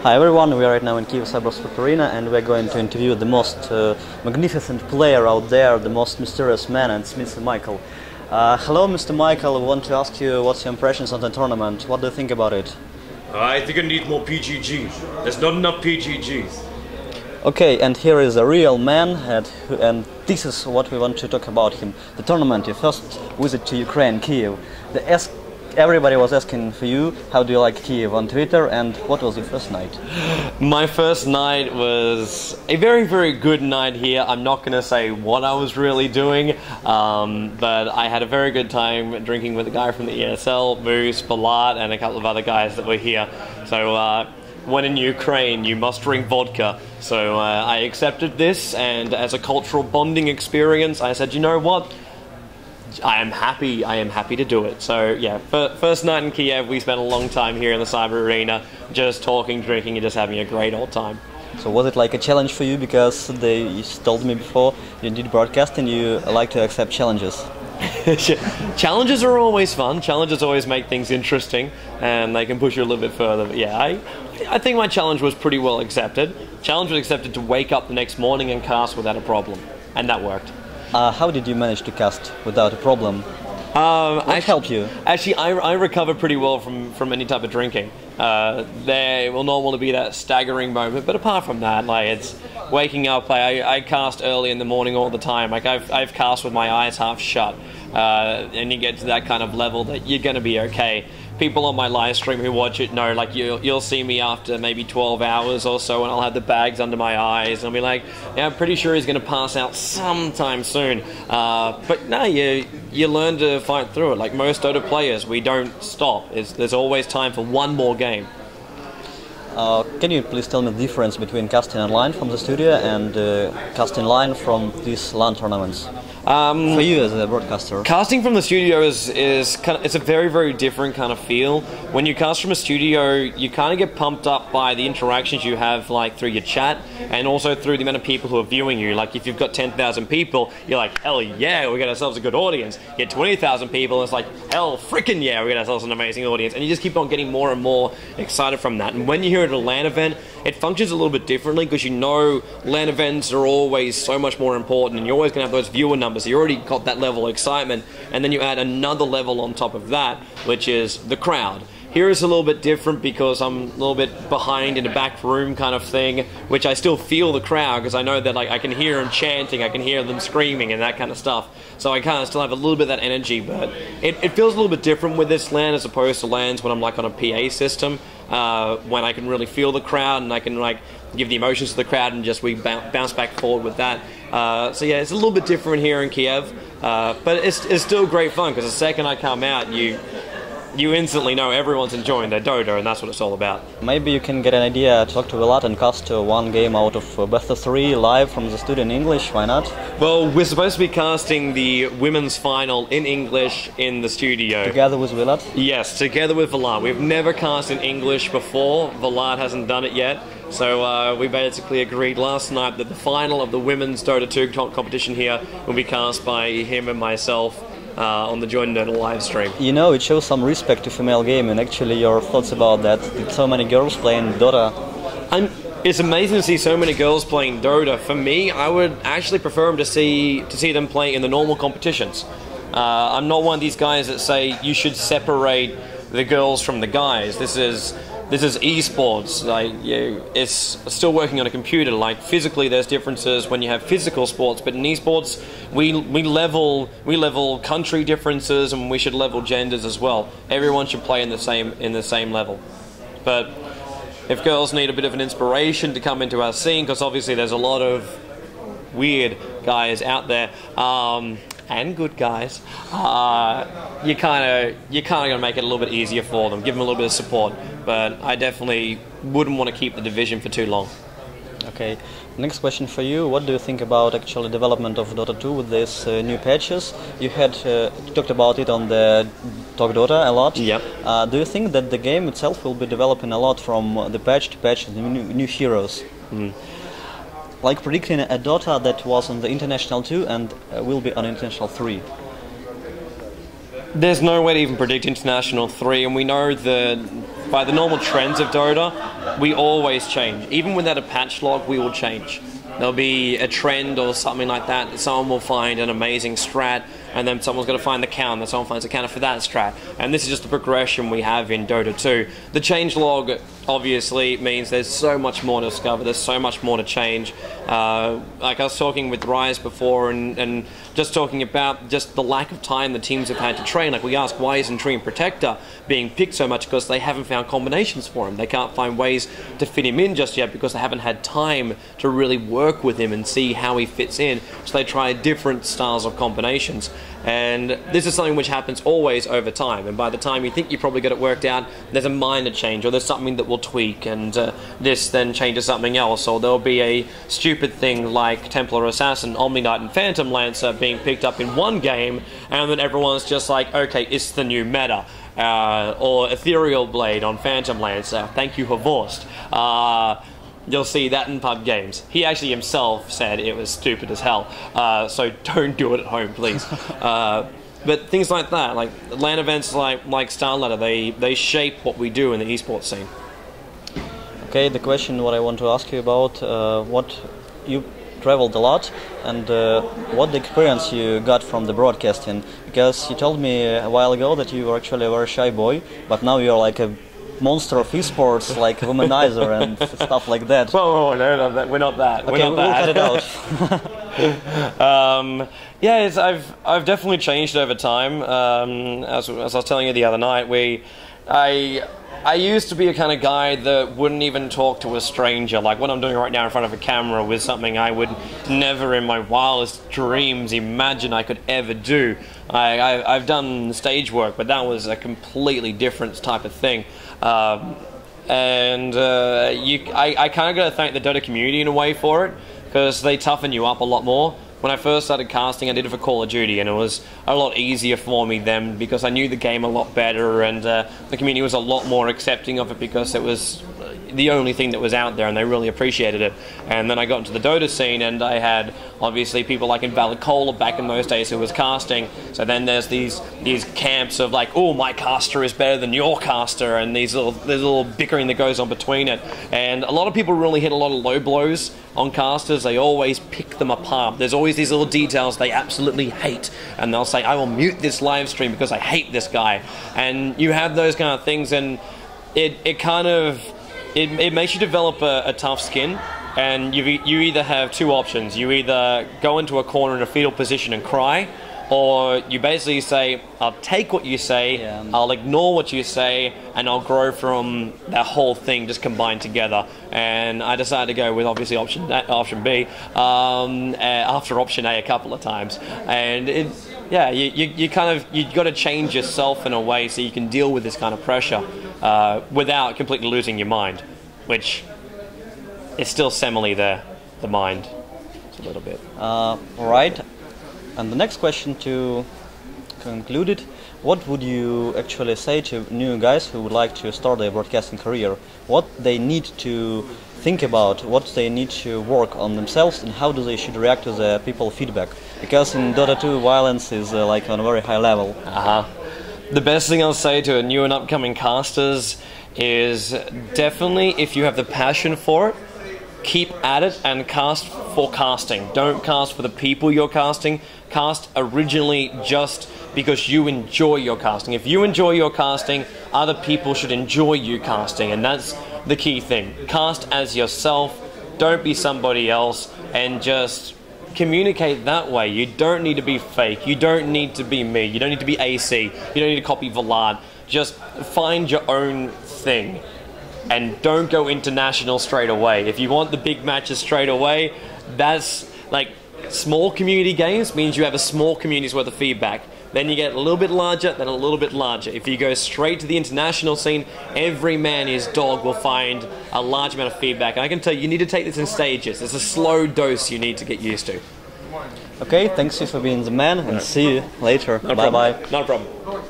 Hi everyone, we are right now in Kyiv Cybersport Arena and we're going to interview the most magnificent player out there, the most mysterious man, and it's Mr. Michael. Hello Mr. Michael, I want to ask you what's your impressions on the tournament, what do you think about it? I think I need more PGGs, there's not enough PGGs. Okay, and here is a real man and this is what we want to talk about him. The tournament, your first visit to Ukraine, Kyiv. Everybody was asking for you, how do you like Kyiv on Twitter, and what was your first night? My first night was a very, very good night here. I'm not going to say what I was really doing, but I had a very good time drinking with a guy from the ESL, Moose, Balat, and a couple of other guys that were here. So when in Ukraine, you must drink vodka. So I accepted this, and as a cultural bonding experience, I said, you know what? I am happy to do it. So yeah, first night in Kiev, we spent a long time here in the CyberArena, just talking, drinking, and just having a great old time. So was it like a challenge for you, because you told me before you did broadcasting, you like to accept challenges? Challenges are always fun, challenges always make things interesting, and they can push you a little bit further, but yeah, I think my challenge was pretty well accepted. Challenge was accepted to wake up the next morning and cast without a problem, and that worked. How did you manage to cast without a problem? What helped you? Actually, I recovered pretty well from any type of drinking. There will normally be that staggering moment, but apart from that, like, it's waking up. I cast early in the morning all the time. Like I've cast with my eyes half shut, and you get to that kind of level that you're going to be okay. People on my live stream who watch it know, like, you'll see me after maybe 12 hours or so, and I'll have the bags under my eyes, and I'll be like, yeah, I'm pretty sure he's going to pass out sometime soon. But no, you learn to fight through it. Like most Dota players, we don't stop. There's always time for one more game. Can you please tell me the difference between casting online from the studio and casting live from these LAN tournaments? For you as a broadcaster, casting from the studio is it's a very, very different kind of feel. When you cast from a studio, you kind of get pumped up by the interactions you have, like through your chat, and also through the amount of people who are viewing you. Like if you've got 10,000 people, you're like, hell yeah, we got ourselves a good audience. You get 20,000 people, it's like, hell frickin' yeah, we got ourselves an amazing audience. And you just keep on getting more and more excited from that. And when you're here at a LAN event, it functions a little bit differently, because you know LAN events are always so much more important, and you're always going to have those viewer numbers. So you already got that level of excitement, and then you add another level on top of that, which is the crowd. Here is a little bit different because I'm a little bit behind in a back room kind of thing, which I still feel the crowd, because I know that, like, I can hear them chanting, I can hear them screaming and that kind of stuff. So I kind of still have a little bit of that energy, but it feels a little bit different with this LAN as opposed to LANs when I'm like on a PA system, when I can really feel the crowd and I can like give the emotions to the crowd and just we bounce back forward with that. So yeah, it's a little bit different here in Kiev, but it's still great fun, because the second I come out, you instantly know everyone's enjoying their Dota, and that's what it's all about. Maybe you can get an idea, talk to Vlad and cast one game out of best of 3 live from the studio in English, why not? Well, we're supposed to be casting the women's final in English in the studio. Together with Vlad? Yes, together with Vlad. We've never cast in English before, Vlad hasn't done it yet. So we basically agreed last night that the final of the women's Dota 2 competition here will be cast by him and myself on the joindota live stream. You know, it shows some respect to female gaming. Actually, your thoughts about that? So many girls playing Dota. It's amazing to see so many girls playing Dota. For me, I would actually prefer them to see them play in the normal competitions. I'm not one of these guys that say you should separate the girls from the guys. This is esports. Like, it's still working on a computer. Like, physically, there's differences when you have physical sports, but in esports, we level country differences, and we should level genders as well. Everyone should play in the same level. But if girls need a bit of an inspiration to come into our scene, because obviously there's a lot of weird guys out there, and good guys, you kind of gonna make it a little bit easier for them, give them a little bit of support. But I definitely wouldn't want to keep the division for too long. Okay, next question for you. What do you think about actual development of Dota 2 with these new patches? You had talked about it on the Talk Dota a lot. Yep. Do you think that the game itself will be developing a lot from the patch to patch, the new heroes? Like predicting a Dota that was on the International 2 and will be on International 3. There's no way to even predict International 3, and we know that by the normal trends of Dota, We always change. Even without a patch log, we will change. There'll be a trend or something like that. Someone will find an amazing strat, and then someone's going to find the counter, someone finds a counter for that strat. And this is just the progression we have in Dota 2. The changelog obviously means there's so much more to discover, there's so much more to change. Like I was talking with Rise before, and just talking about just the lack of time the teams have had to train. Like we ask, why isn't Dream Protector being picked so much? Because they haven't found combinations for him. They can't find ways to fit him in just yet because they haven't had time to really work with him and see how he fits in. So they try different styles of combinations. And this is something which happens always over time, and by the time you think you probably got it worked out, there's a minor change, or there's something that will tweak, and this then changes something else, or there'll be a stupid thing like Templar Assassin, Omni Knight and Phantom Lancer being picked up in one game, and then everyone's just like, okay, it's the new meta. Or Ethereal Blade on Phantom Lancer, thank you Horst. You'll see that in pub games. He actually himself said it was stupid as hell, so don't do it at home, please. But things like that, like LAN events like StarLadder, they shape what we do in the esports scene. Okay, the question what I want to ask you about, what you traveled a lot, and what the experience you got from the broadcasting, because you told me a while ago that you were actually a very shy boy, but now you're like a monster of esports, like womanizer and stuff like that. Whoa, no, we're not that. Okay, we'll cut it out. Yeah, I've definitely changed over time. As I was telling you the other night, I used to be a kind of guy that wouldn't even talk to a stranger. Like what I'm doing right now in front of a camera was something I would never in my wildest dreams imagine I could ever do. I've done stage work, but that was a completely different type of thing. I kind of got to thank the Dota community in a way for it, because they toughen you up a lot more. When I first started casting, I did it for Call of Duty, and it was a lot easier for me then because I knew the game a lot better, and the community was a lot more accepting of it because it was the only thing that was out there, and they really appreciated it. And then I got into the Dota scene, and I had obviously people like Invalid Cola back in those days who was casting. So then there's these camps of like, oh, my caster is better than your caster, and there's little bickering that goes on between it. And a lot of people really hit a lot of low blows on casters. They always pick them apart. There's always these little details they absolutely hate, and they'll say, I will mute this live stream because I hate this guy. And you have those kind of things, and it makes you develop a tough skin, and you either have two options. You either go into a corner in a fetal position and cry, or you basically say, I'll take what you say, I'll ignore what you say, and I'll grow from that whole thing just combined together. And I decided to go with obviously option B after option A a couple of times. And you got to change yourself in a way so you can deal with this kind of pressure without completely losing your mind, which is still semele there, the mind, it's a little bit. Right. And the next question to conclude it, what would you actually say to new guys who would like to start their broadcasting career? What they need to think about, what they need to work on themselves, and how they should react to the people feedback? Because in Dota 2 violence is like on a very high level. The best thing I'll say to new and upcoming casters is definitely, if you have the passion for it, keep at it and cast for casting. Don't cast for the people you're casting. Cast originally just because you enjoy your casting. If you enjoy your casting, other people should enjoy you casting, and that's the key thing. Cast as yourself, don't be somebody else, and just communicate that way. You don't need to be fake, you don't need to be me, you don't need to be AC, you don't need to copy Vlad. Just find your own thing, and don't go international straight away. If you want the big matches straight away, that's like small community games means you have a small community's worth of feedback. Then you get a little bit larger, then a little bit larger. If you go straight to the international scene, every man his dog will find a large amount of feedback. And I can tell you need to take this in stages. It's a slow dose you need to get used to. Okay, thanks you for being the man, and see you later. Bye-bye. Not a problem.